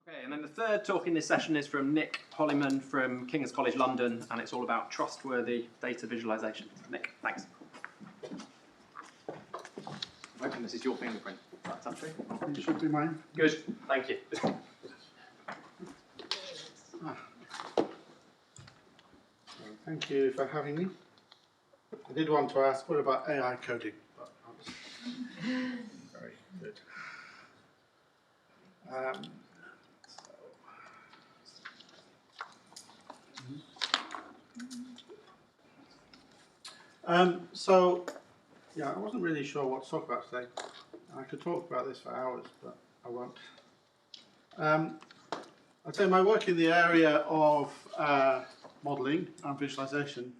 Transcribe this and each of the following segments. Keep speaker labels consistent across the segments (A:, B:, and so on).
A: Okay, and then the third talk in this session is from Nick Holliman from King's College London, and it's all about trustworthy data visualization. Nick, thanks. I'm hoping this is your fingerprint. That's actually.
B: It should be mine.
A: Good, thank you.
B: Thank you for having me. I did want to ask, what about AI coding? But very good. So, yeah, I wasn't really sure what to talk about today. I could talk about this for hours, but I won't. I'd say my work in the area of modelling and visualization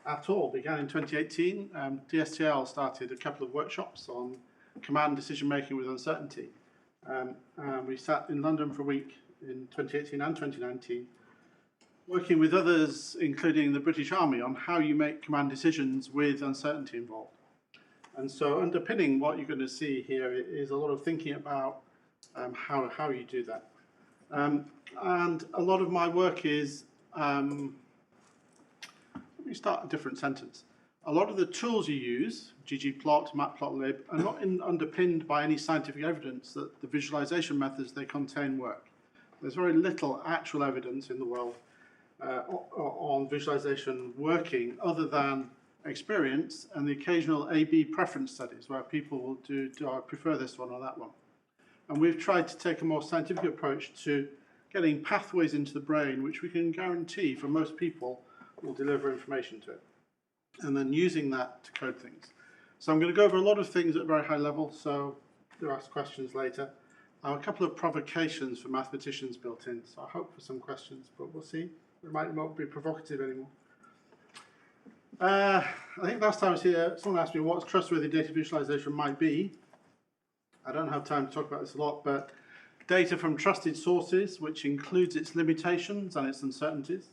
B: at all began in 2018. DSTL started a couple of workshops on command decision making with uncertainty. We sat in London for a week in 2018 and 2019, working with others, including the British Army, on how you make command decisions with uncertainty involved. And so underpinning what you're going to see here is a lot of thinking about how you do that. And a lot of my work is, let me start a different sentence. A lot of the tools you use, ggplot, matplotlib, are not underpinned by any scientific evidence that the visualization methods they contain work. There's very little actual evidence in the world on visualization working other than experience and the occasional A/B preference studies where people will do I prefer this one or that one. And we've tried to take a more scientific approach to getting pathways into the brain which we can guarantee for most people will deliver information to it, and then using that to code things. So I'm going to go over a lot of things at a very high level, so do ask questions later. I have a couple of provocations for mathematicians built in, so I hope for some questions, but we'll see. It might not be provocative anymore. I think last time I was here, someone asked me what trustworthy data visualization might be. I don't have time to talk about this a lot, but data from trusted sources, which includes its limitations and its uncertainties.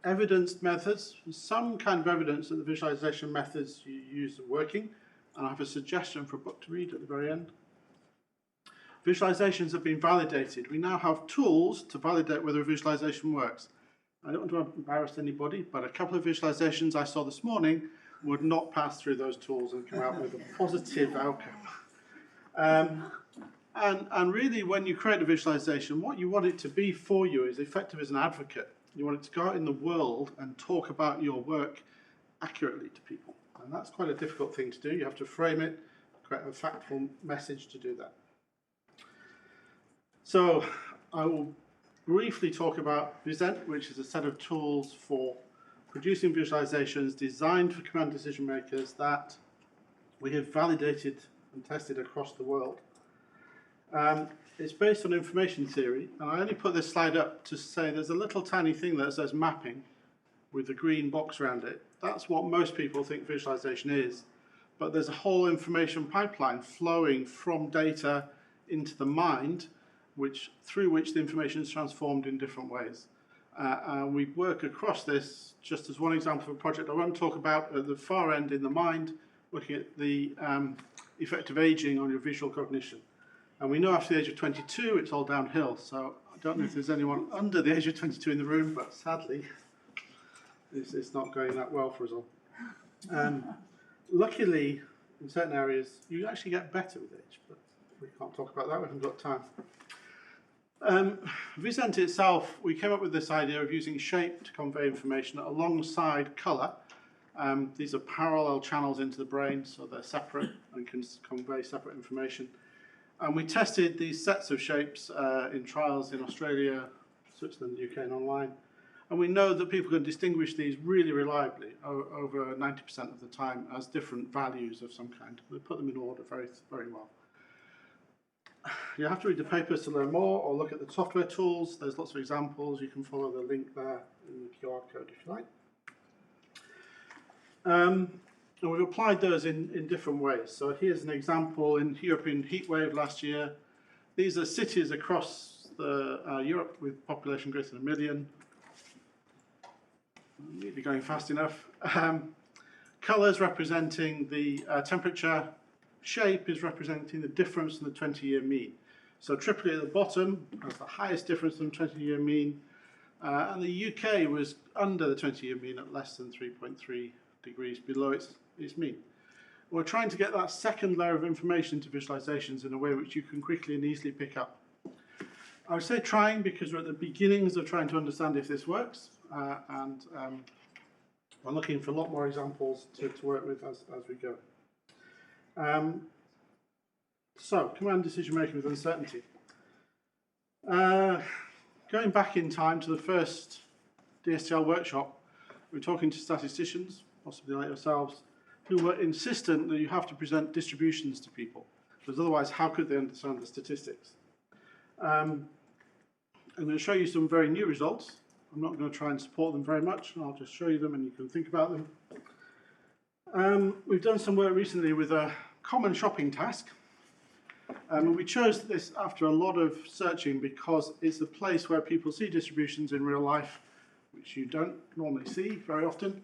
B: Evidenced methods, some kind of evidence that the visualization methods you use are working, and I have a suggestion for a book to read at the very end. Visualizations have been validated. We now have tools to validate whether a visualization works. I don't want to embarrass anybody, but a couple of visualizations I saw this morning would not pass through those tools and come out with a positive outcome. And really, when you create a visualization, what you want it to be for you is effective as an advocate. You want it to go out in the world and talk about your work accurately to people. And that's quite a difficult thing to do. You have to frame it, create a factful message to do that. So I will briefly talk about Visent, which is a set of tools for producing visualizations designed for command decision makers that we have validated and tested across the world. It's based on information theory, and I only put this slide up to say there's a little tiny thing that says mapping with the green box around it. That's what most people think visualization is, but there's a whole information pipeline flowing from data into the mind, through which the information is transformed in different ways. We work across this, just as one example of a project I won't talk about, at the far end in the mind, looking at the effect of aging on your visual cognition. And we know after the age of 22, it's all downhill. So I don't know if there's anyone under the age of 22 in the room, but sadly, it's not going that well for us all. Luckily, in certain areas, you actually get better with age, but we can't talk about that, we haven't got time. Visent itself, we came up with this idea of using shape to convey information alongside colour. These are parallel channels into the brain, so they're separate and can convey separate information. And we tested these sets of shapes in trials in Australia, Switzerland, UK, and online. And we know that people can distinguish these really reliably, over 90% of the time, as different values of some kind. We put them in order very, very well. You have to read the papers to learn more, or look at the software tools. There's lots of examples. You can follow the link there in the QR code if you like. And we've applied those in different ways. So here's an example in European heatwave last year. These are cities across Europe with population greater than 1 million. Maybe going fast enough. Colours representing the temperature. Shape is representing the difference in the 20-year mean. So Tripoli at the bottom has the highest difference from 20-year mean, and the UK was under the 20-year mean at less than 3.3 degrees below its mean. We're trying to get that second layer of information to visualizations in a way which you can quickly and easily pick up. I would say trying because we're at the beginnings of trying to understand if this works, and we're looking for a lot more examples to work with as we go. So, command decision making with uncertainty. Going back in time to the first DSTL workshop, we were talking to statisticians, possibly like yourselves, who were insistent that you have to present distributions to people, because otherwise how could they understand the statistics? I'm going to show you some very new results. I'm not going to try and support them very much, I'll just show you them and you can think about them. We've done some work recently with a common shopping task. We chose this after a lot of searching because it's a place where people see distributions in real life, which you don't normally see very often.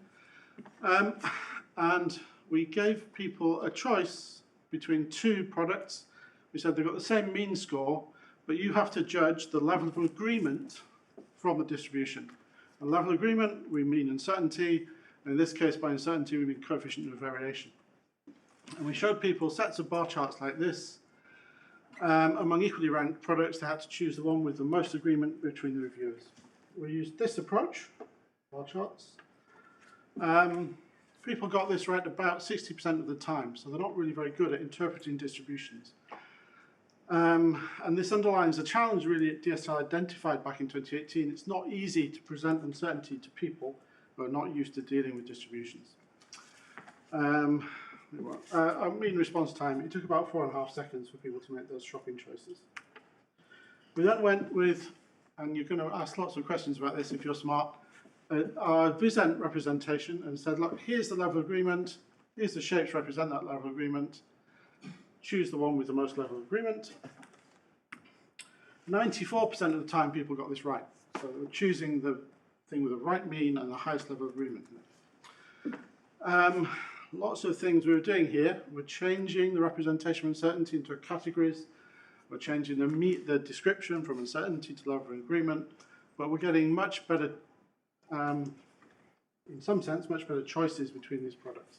B: And we gave people a choice between two products. We said they've got the same mean score, but you have to judge the level of agreement from the distribution. And level of agreement, we mean uncertainty, and in this case by uncertainty we mean coefficient of variation. And we showed people sets of bar charts like this. Among equally ranked products, they had to choose the one with the most agreement between the reviewers. We used this approach, bar charts. People got this right about 60% of the time, so they're not really very good at interpreting distributions. And this underlines a challenge really that DSTL identified back in 2018. It's not easy to present uncertainty to people who are not used to dealing with distributions. Our mean response time, it took about 4.5 seconds for people to make those shopping choices. We then went with, and you're going to ask lots of questions about this if you're smart, our Visent representation and said, look, here's the level of agreement, here's the shapes represent that level of agreement, choose the one with the most level of agreement. 94% of the time people got this right. So they were choosing the thing with the right mean and the highest level of agreement. Lots of things we were doing here. We're changing the representation of uncertainty into categories. We're changing the description from uncertainty to level of agreement. But we're getting much better, in some sense, much better choices between these products.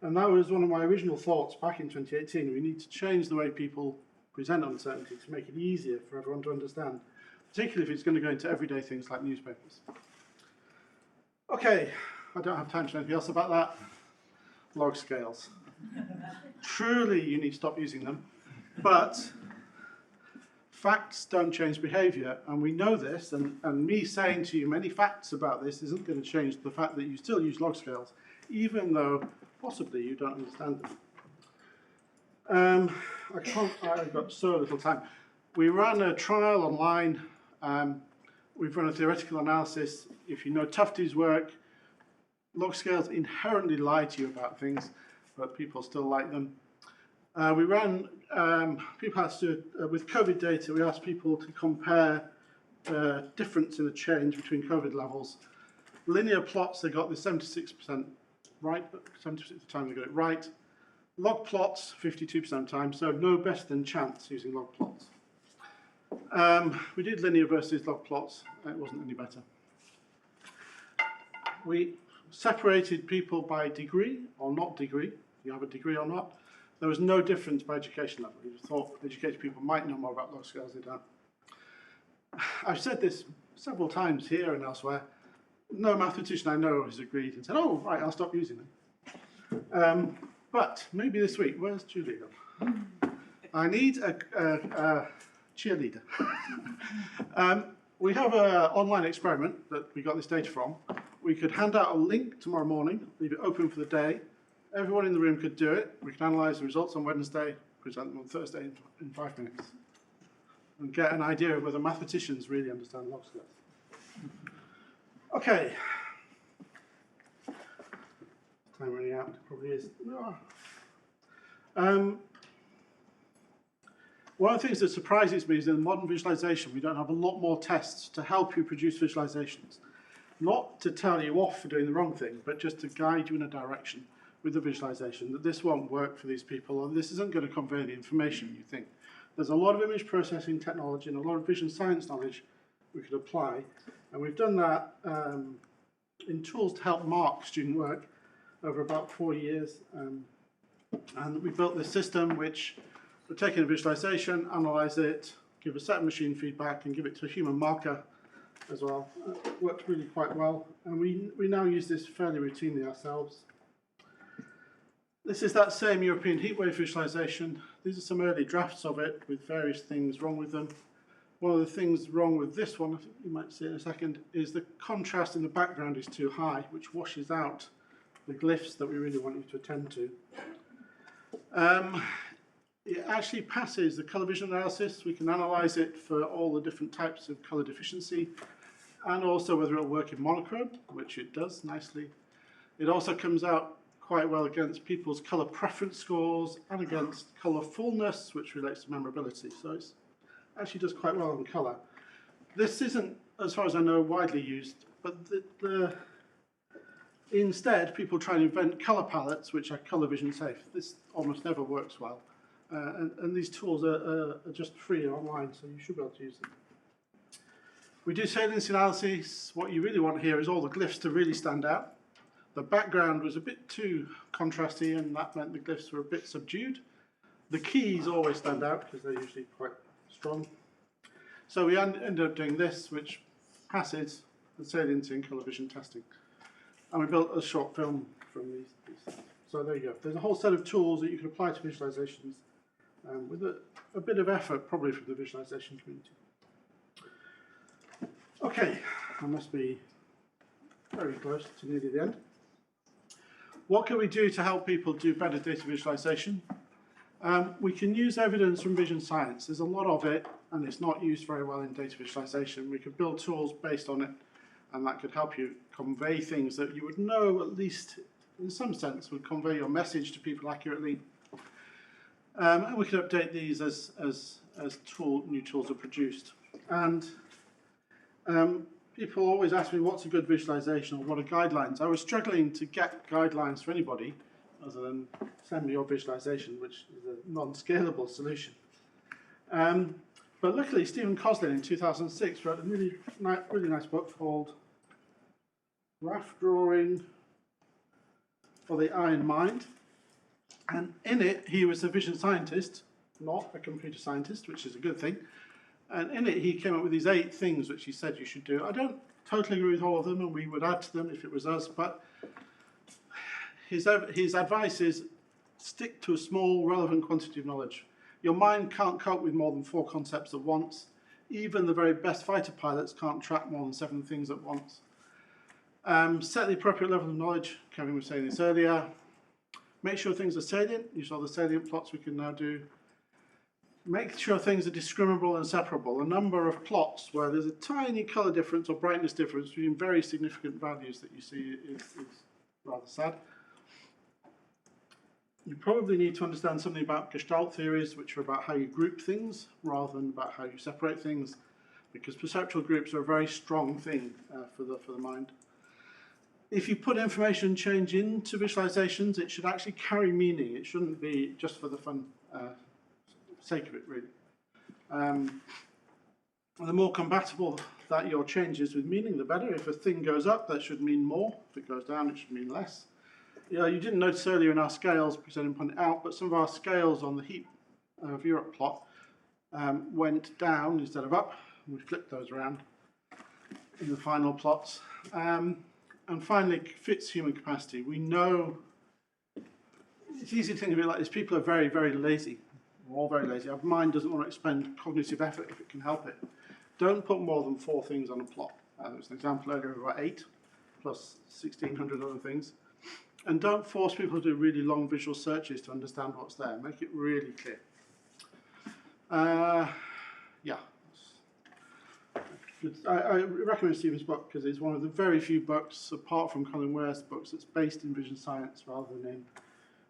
B: And that was one of my original thoughts back in 2018. We need to change the way people present uncertainty to make it easier for everyone to understand, particularly if it's going to go into everyday things like newspapers. Okay, I don't have time to say anything else about that. Log scales. Truly, you need to stop using them. But facts don't change behavior, and we know this, and me saying to you many facts about this isn't going to change the fact that you still use log scales, even though possibly you don't understand them. I've got so little time. We ran a trial online. We've run a theoretical analysis. If you know Tufte's work, log scales inherently lie to you about things, but people still like them. We ran, people had to, with COVID data, we asked people to compare the difference in the change between COVID levels. Linear plots, they got the 76% right, 76% of the time they got it right. Log plots, 52% of the time, so no better than chance using log plots. We did linear versus log plots, it wasn't any better. We separated people by degree or not degree, you have a degree or not. There was no difference by education level. You thought educated people might know more about log scales, they don't. I've said this several times here and elsewhere. No mathematician I know has agreed and said, oh, right, I'll stop using them. But maybe this week, where's Julie gone? I need a cheerleader. We have an online experiment that we got this data from. We could hand out a link tomorrow morning, leave it open for the day. Everyone in the room could do it. We can analyse the results on Wednesday, present them on Thursday in 5 minutes, and get an idea of whether mathematicians really understand log scales. Okay. Time running out, it probably is. One of the things that surprises me is in modern visualization, we don't have a lot more tests to help you produce visualizations. Not to tell you off for doing the wrong thing, but just to guide you in a direction with the visualization that this won't work for these people, or this isn't going to convey the information you think there's a lot of image processing technology and a lot of vision science knowledge we could apply. And we've done that in tools to help mark student work over about 4 years. And we built this system which we're taking a visualization, analyze it, give a set of machine feedback, and give it to a human marker as well. It worked really quite well. And we now use this fairly routinely ourselves. This is that same European heatwave visualization. These are some early drafts of it with various things wrong with them. One of the things wrong with this one, I think you might see in a second, is the contrast in the background is too high, which washes out the glyphs that we really want you to attend to. It actually passes the colour vision analysis. We can analyse it for all the different types of colour deficiency and also whether it'll work in monochrome, which it does nicely. It also comes out quite well against people's colour preference scores and against colour fullness, which relates to memorability. So it actually does quite well on colour. This isn't, as far as I know, widely used, but instead people try and invent colour palettes which are colour vision safe. This almost never works well. And these tools are just free online, so you should be able to use them. We do saliency analysis. What you really want here is all the glyphs to really stand out. The background was a bit too contrasty, and that meant the glyphs were a bit subdued. The keys always stand out because they're usually quite strong. So we ended up doing this, which passes the saliency and colour vision testing. And we built a short film from these. So there you go. There's a whole set of tools that you can apply to visualizations with a bit of effort, probably from the visualization community. Okay, I must be very close to nearly the end. What can we do to help people do better data visualization? We can use evidence from vision science. There's a lot of it, and it's not used very well in data visualization. We could build tools based on it, and that could help you convey things that you would know, at least in some sense, would convey your message to people accurately. And we can update these as new tools are produced. And people always ask me, what's a good visualization or what are guidelines? I was struggling to get guidelines for anybody other than send me your visualization, which is a non-scalable solution. But luckily, Stephen Coslin in 2006 wrote a really nice book called Graph Drawing for the Eye and Mind. And in it, he was a vision scientist, not a computer scientist, which is a good thing. And in it, he came up with these 8 things which he said you should do. I don't totally agree with all of them, and we would add to them if it was us, but his advice is stick to a small, relevant quantity of knowledge. Your mind can't cope with more than 4 concepts at once. Even the very best fighter pilots can't track more than 7 things at once. Set the appropriate level of knowledge. Kevin was saying this earlier. Make sure things are salient. You saw the salient plots we can now do. Make sure things are discriminable and separable. A number of plots where there's a tiny colour difference or brightness difference between very significant values that you see is rather sad. You probably need to understand something about Gestalt theories, which are about how you group things rather than about how you separate things, because perceptual groups are a very strong thing for the mind. If you put information change into visualizations, it should actually carry meaning. It shouldn't be just for the fun sake of it, really. The more compatible that your change is with meaning, the better. If a thing goes up, that should mean more. If it goes down, it should mean less. You didn't notice earlier in our scales, because I didn't point it out, but some of our scales on the heap of Europe plot went down instead of up. We flipped those around in the final plots. And finally, fits human capacity. We know it's easy to think of it like this. People are very, very lazy. We're all very lazy. Our mind doesn't want to expend cognitive effort if it can help it. Don't put more than 4 things on a plot. There was an example earlier of about 8, plus 1,600 other things. And don't force people to do really long visual searches to understand what's there. Make it really clear. Yeah. I recommend Stephen's book because it's one of the very few books, apart from Colin Ware's books, that's based in vision science rather than in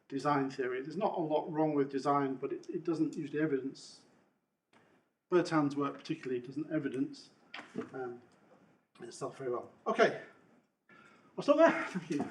B: design theory. There's not a lot wrong with design, but it doesn't usually evidence. Bertrand's work particularly doesn't evidence itself very well. Okay, I'll stop there. Thank you.